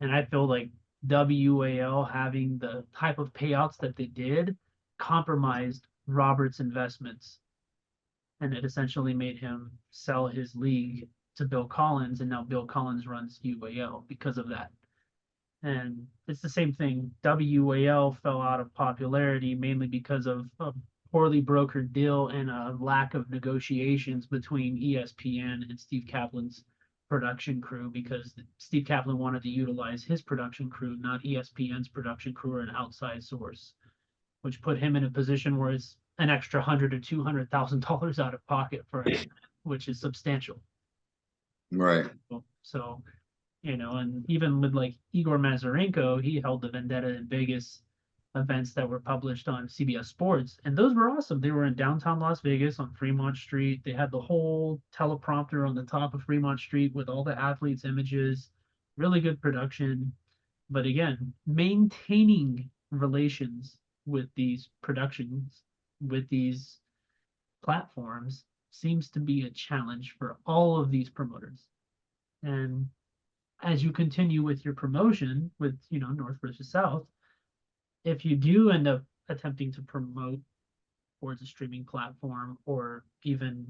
Speaker 2: And I feel like WAL having the type of payouts that they did compromised Robert's investments. And it essentially made him sell his league to Bill Collins, and now Bill Collins runs UAL because of that. And it's the same thing. WAL fell out of popularity mainly because of a poorly brokered deal and a lack of negotiations between ESPN and Steve Kaplan's production crew, because Steve Kaplan wanted to utilize his production crew, not ESPN's production crew or an outside source, which put him in a position where it's an extra $100,000 or $200,000 out of pocket for him, which is substantial.
Speaker 1: Right.
Speaker 2: So, and even with like Igor Mazurenko, he held the Vendetta in Vegas events that were published on CBS Sports, and those were awesome. They were in downtown Las Vegas on Fremont Street. They had the whole teleprompter on the top of Fremont Street with all the athletes' images, really good production. But again, maintaining relations with these productions, with these platforms, seems to be a challenge for all of these promoters. And as you continue with your promotion with, North versus South, if you do end up attempting to promote towards a streaming platform or even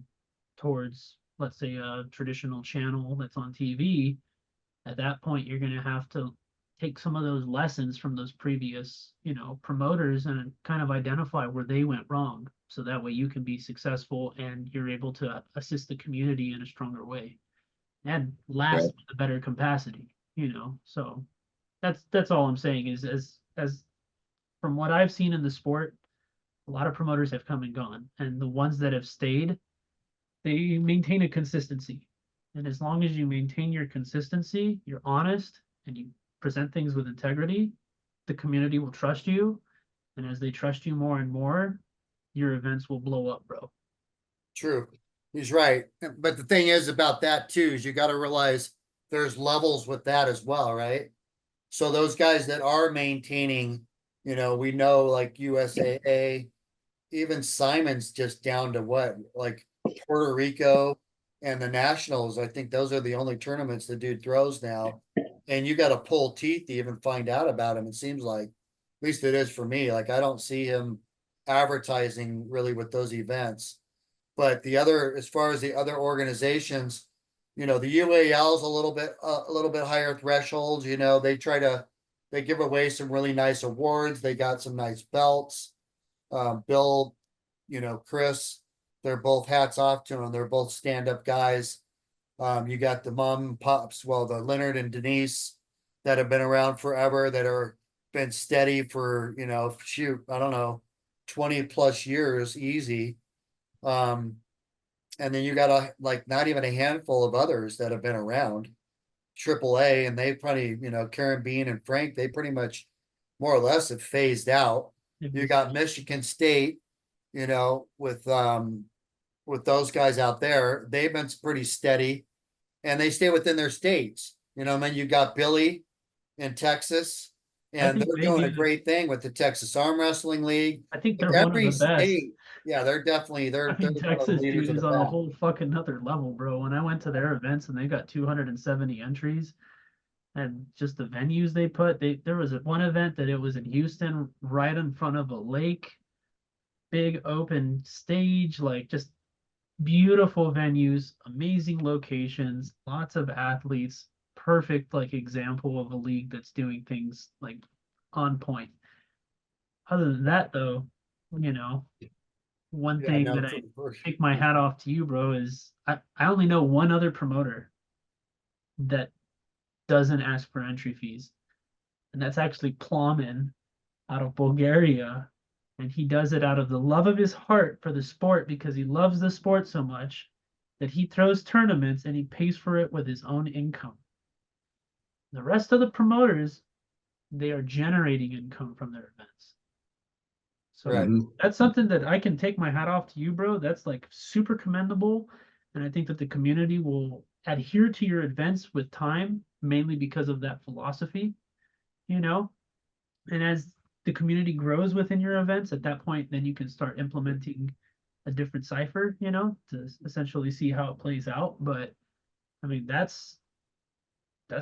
Speaker 2: towards, let's say, a traditional channel that's on TV, at that point you're going to have to take some of those lessons from those previous, promoters and kind of identify where they went wrong. So that way you can be successful and you're able to assist the community in a stronger way and last
Speaker 1: Right.
Speaker 2: with a better capacity, So that's all I'm saying is as from what I've seen in the sport, a lot of promoters have come and gone, and the ones that have stayed, they maintain a consistency. And as long as you maintain your consistency, you're honest, and you present things with integrity, the community will trust you. And as they trust you more and more, your events will blow up, bro.
Speaker 3: True. He's right. But the thing is about that too, is you got to realize there's levels with that as well, right? So those guys that are maintaining, we know like USAA, even Simon's just down to what, like Puerto Rico and the Nationals. I think those are the only tournaments the dude throws now. And you got to pull teeth to even find out about him. It seems like, at least it is for me. Like I don't see him advertising really with those events. But as far as the other organizations, the UAL is a little bit higher thresholds. They give away some really nice awards. They got some nice belts. Bill, Chris, they're both hats off to them. They're both stand-up guys. You got the mom and pops, well, the Leonard and Denise that have been around forever, that are been steady for, I don't know, 20 plus years, easy. And then you got not even a handful of others that have been around AAA, and they probably, Karen Bean and Frank, they pretty much more or less have phased out. You got Michigan State, with those guys out there, they've been pretty steady and they stay within their states. And then you got Billy in Texas, and they're doing a great thing with the Texas Arm Wrestling League.
Speaker 2: I think they're one of the best.
Speaker 3: Yeah, they're definitely they're
Speaker 2: I mean,
Speaker 3: one of the
Speaker 2: Texas
Speaker 3: leaders
Speaker 2: dude
Speaker 3: of
Speaker 2: is
Speaker 3: the
Speaker 2: on a
Speaker 3: pack.
Speaker 2: whole fucking other level, bro. When I went to their events and they got 270 entries, and just the venues they put, there was one event that it was in Houston, right in front of a lake, big open stage, like just beautiful venues, amazing locations, lots of athletes, perfect like example of a league that's doing things like on point. Other than that, though, you know, one
Speaker 3: Yeah,
Speaker 2: thing
Speaker 3: no,
Speaker 2: that I
Speaker 3: for
Speaker 2: take my hat off to you, bro, is I only know one other promoter that doesn't ask for entry fees, and that's actually Plomin out of Bulgaria. And he does it out of the love of his heart for the sport because he loves the sport so much that he throws tournaments and he pays for it with his own income. The rest of the promoters, they are generating income from their events. So
Speaker 3: Right.
Speaker 1: Mhm.
Speaker 2: that's something that I can take my hat off to you, bro. That's like super commendable. And I think that the community will adhere to your events with time, mainly because of that philosophy, you know? And as the community grows within your events, at that point, then you can start implementing a different cipher, you know, to essentially see how it plays out. But I mean, that's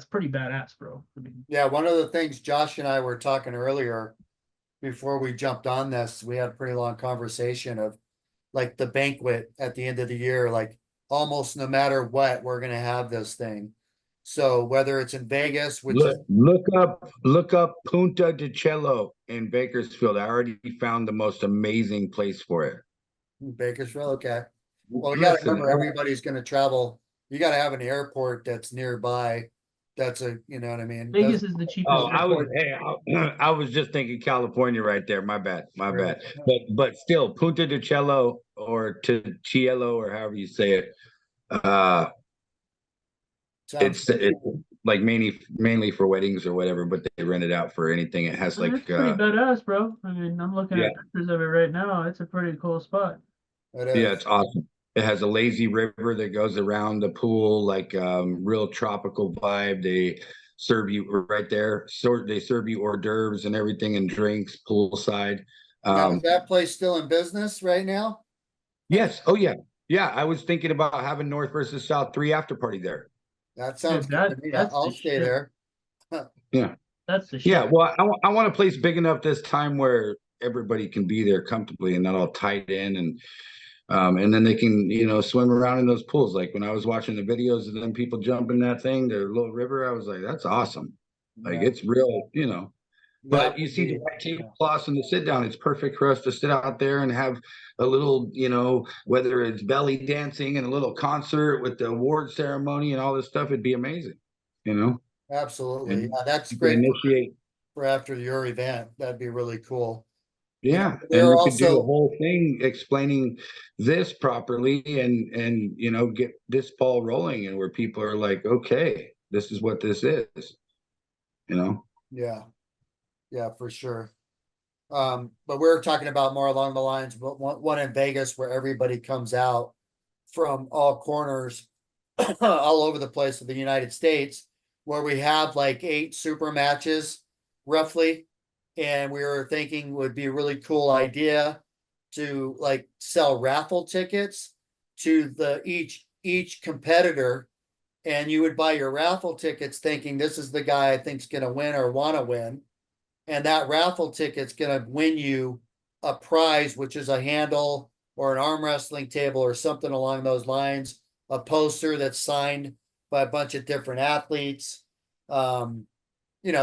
Speaker 2: pretty badass, bro. I mean,
Speaker 3: Yeah, one of the things Josh and I were talking earlier before we jumped on this, we had a pretty long conversation of like the banquet at the end of the year, like almost no matter what, we're gonna have this thing. So whether it's in Vegas, which is
Speaker 1: Look up Punta de Cello in Bakersfield. I already found the most amazing place for it.
Speaker 3: Bakersfield, okay. Well, we gotta
Speaker 1: Listen,
Speaker 3: remember everybody's gonna travel. You gotta have an airport that's nearby. That's you know what I mean?
Speaker 2: Vegas is the cheapest
Speaker 1: oh,
Speaker 2: airport.
Speaker 1: I was just thinking California right there. My bad, my
Speaker 3: Really?
Speaker 1: bad. But still, Punta de Cello or to Cielo or however you say it. Uh,
Speaker 3: Sounds
Speaker 1: it's like mainly for weddings or whatever, but they rent it out for anything. It has
Speaker 2: And
Speaker 1: like
Speaker 2: it's pretty badass, bro. I mean, I'm looking
Speaker 1: yeah,
Speaker 2: at pictures of it right now. It's a pretty cool spot.
Speaker 3: it
Speaker 1: yeah,
Speaker 3: is.
Speaker 1: it's awesome. It has a lazy river that goes around the pool, like real tropical vibe. They serve you right there. They serve you hors d'oeuvres and everything and drinks poolside.
Speaker 3: Now, is
Speaker 1: Um,
Speaker 3: that place still in business right now?
Speaker 1: yes, oh yeah, yeah. I was thinking about having North versus South 3 after party there.
Speaker 3: That sounds
Speaker 2: Dude,
Speaker 3: good to me.
Speaker 2: that's
Speaker 3: I'll
Speaker 2: the
Speaker 3: stay
Speaker 2: shit.
Speaker 3: there.
Speaker 1: Yeah,
Speaker 2: That's the
Speaker 1: yeah.
Speaker 2: shit.
Speaker 1: Well, I want a place big enough this time where everybody can be there comfortably and not all tied in and then they can swim around in those pools. Like when I was watching the videos of them people jumping that thing, the little river, I was like, that's awesome. Like
Speaker 3: Yeah,
Speaker 1: it's real.
Speaker 3: that
Speaker 1: But you
Speaker 3: would
Speaker 1: see the
Speaker 3: be.
Speaker 1: white
Speaker 3: Yeah.
Speaker 1: tablecloths and the sit down, it's perfect for us to sit out there and have a little, whether it's belly dancing and a little concert with the award ceremony and all this stuff. It'd be amazing, you know
Speaker 3: Absolutely.
Speaker 1: and
Speaker 3: Yeah, that's
Speaker 1: you can
Speaker 3: great
Speaker 1: initiate.
Speaker 3: for after your event. That'd be really cool. You know,
Speaker 1: Yeah, and
Speaker 3: we're
Speaker 1: we could do a
Speaker 3: also,
Speaker 1: whole thing explaining this properly and get this ball rolling and where people are like, okay, this is what this is, you know.
Speaker 3: yeah, yeah, for sure. But we're talking about more along the lines, but one in Vegas where everybody comes out from all corners, all over the place of the United States, where we have like 8 super matches roughly. And we were thinking would be a really cool idea to like sell raffle tickets to the each competitor, and you would buy your raffle tickets thinking this is the guy I think's gonna win or want to win, and that raffle ticket's gonna win you a prize, which is a handle or an arm wrestling table or something along those lines, a poster that's signed by a bunch of different athletes. Um,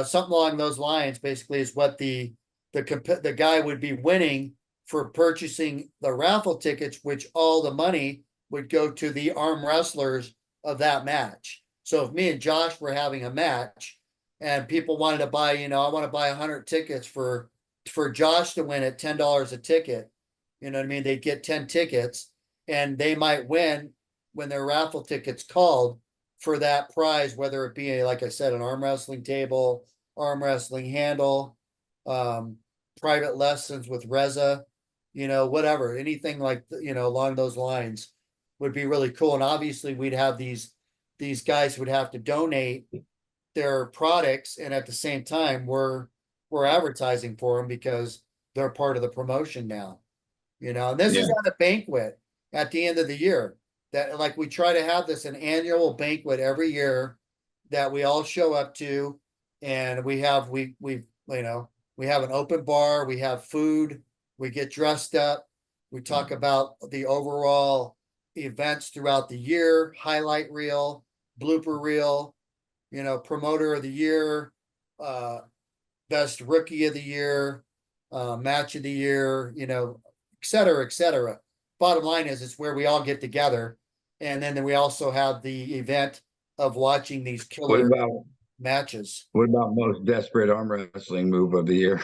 Speaker 3: something along those lines basically is what the guy would be winning for purchasing the raffle tickets, which all the money would go to the arm wrestlers of that match. So if me and Josh were having a match and people wanted to buy, I want to buy 100 tickets for Josh to win at $10 a ticket. You know what I mean? They'd get 10 tickets and they might win when their raffle tickets called for that prize, whether it be, like I said, an arm wrestling table, arm wrestling handle, um, private lessons with Reza, whatever, anything like, along those lines would be really cool. And obviously we'd have these guys would have to donate their products. And at the same time, we're advertising for them because they're part of the promotion now, and this
Speaker 1: Yeah,
Speaker 3: is at a banquet at the end of the year that like we try to have this an annual banquet every year that we all show up to, and we have we have an open bar, we have food, we get dressed up, we talk about the overall events throughout the year, highlight reel, blooper reel, you know, promoter of the year, best rookie of the year, match of the year, you know, et cetera, et cetera. Bottom line is, it's where we all get together. And then we also have the event of watching these
Speaker 1: What
Speaker 3: killer
Speaker 1: about
Speaker 3: matches.
Speaker 1: most desperate arm wrestling move of the year?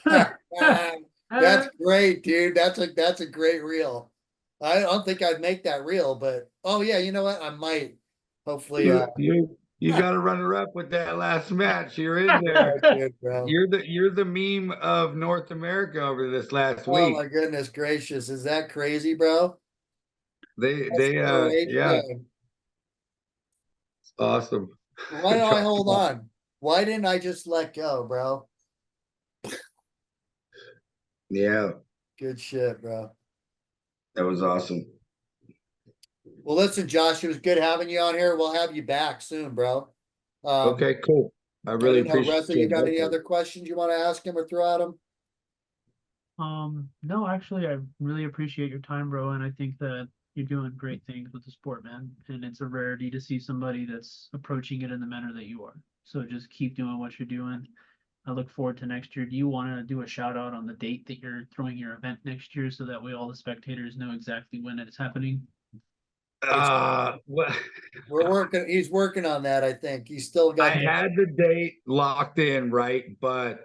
Speaker 3: That's great, dude. That's a great reel. I don't think I'd make that reel, but oh yeah, you know what? I might. Hopefully,
Speaker 1: You got a runner up with that last match. You're in there.
Speaker 3: good, bro.
Speaker 1: You're the meme of North America over this last
Speaker 3: Oh
Speaker 1: week.
Speaker 3: my goodness gracious, is that crazy, bro?
Speaker 1: They
Speaker 3: Great,
Speaker 1: yeah, it's awesome.
Speaker 3: Why do I hold on? Why didn't I just let go, bro?
Speaker 1: Yeah,
Speaker 3: Good shit, bro.
Speaker 1: that was awesome.
Speaker 3: Well, listen, Josh, it was good having you on here. We'll have you back soon, bro.
Speaker 1: Okay, cool. I
Speaker 3: I
Speaker 1: really
Speaker 3: don't know, Russell,
Speaker 1: appreciate
Speaker 3: you got any
Speaker 1: it.
Speaker 3: other questions you want to ask him or throw at him?
Speaker 2: No, actually, I really appreciate your time, bro, and I think that you're doing great things with the sport, man. And it's a rarity to see somebody that's approaching it in the manner that you are. So just keep doing what you're doing. I look forward to next year. Do you want to do a shout out on the date that you're throwing your event next year so that way all the spectators know exactly when it's happening?
Speaker 1: Well,
Speaker 3: He's working on that, I think. He's still
Speaker 1: I
Speaker 3: got
Speaker 1: had the date locked in, right? But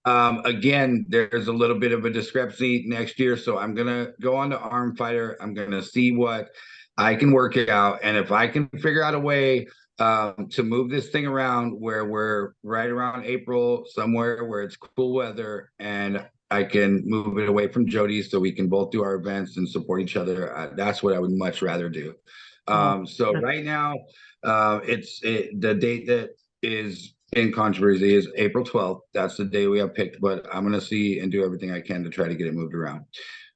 Speaker 1: again, there's a little bit of a discrepancy next year. So I'm gonna go on to Arm Fighter. I'm gonna see what I can work it out. And if I can figure out a way to move this thing around where we're right around April, somewhere where it's cool weather, and I can move it away from Jody so we can both do our events and support each other. That's what I would much rather do. So right now, the date that is in controversy is April 12th. That's the day we have picked, but I'm gonna see and do everything I can to try to get it moved around.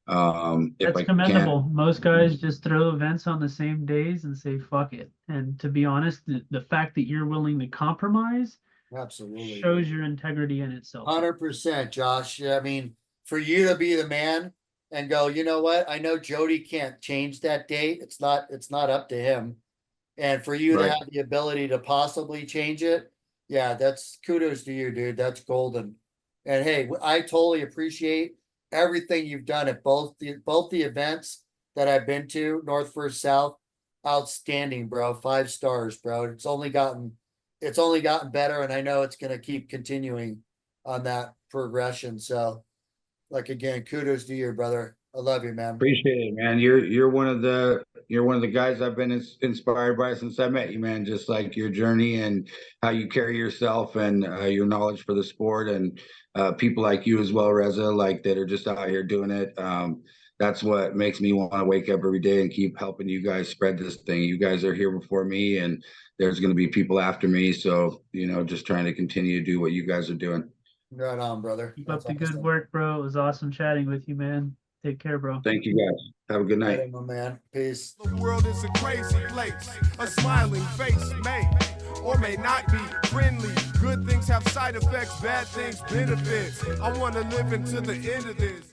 Speaker 1: If
Speaker 2: That's
Speaker 1: I
Speaker 2: commendable.
Speaker 1: can't,
Speaker 2: Most guys just throw events on the same days and say fuck it. And to be honest, the fact that you're willing to compromise
Speaker 3: absolutely
Speaker 2: shows your integrity in itself.
Speaker 3: 100%, Josh. I mean, for you to be the man and go, you know what? I know Jody can't change that date. It's not up to him. And for you to
Speaker 1: Right.
Speaker 3: have the ability to possibly change it, yeah, that's kudos to you, dude. That's golden. And hey, I totally appreciate everything you've done at both the events that I've been to, North versus South. Outstanding, bro. 5 stars, bro. It's only gotten better, and I know it's gonna keep continuing on that progression. So, like again, kudos to you, brother. I love you, man.
Speaker 1: appreciate it, man. You're one of the guys I've been inspired by since I met you, man. Just like your journey and how you carry yourself and your knowledge for the sport, and people like you as well, Reza, like that are just out here doing it. That's what makes me want to wake up every day and keep helping you guys spread this thing. You guys are here before me, and there's going to be people after me. So, just trying to continue to do what you guys are doing.
Speaker 3: Right on, brother.
Speaker 2: Keep up
Speaker 3: That's
Speaker 2: the good
Speaker 3: awesome.
Speaker 2: work, bro. It was awesome chatting with you, man. Take care, bro.
Speaker 1: Thank you guys. Have a good night.
Speaker 3: Right on, my man. Peace.
Speaker 4: The world is a crazy place. A smiling face may or may not be friendly. Good things have side effects, bad things benefits. I want to live into the end of this.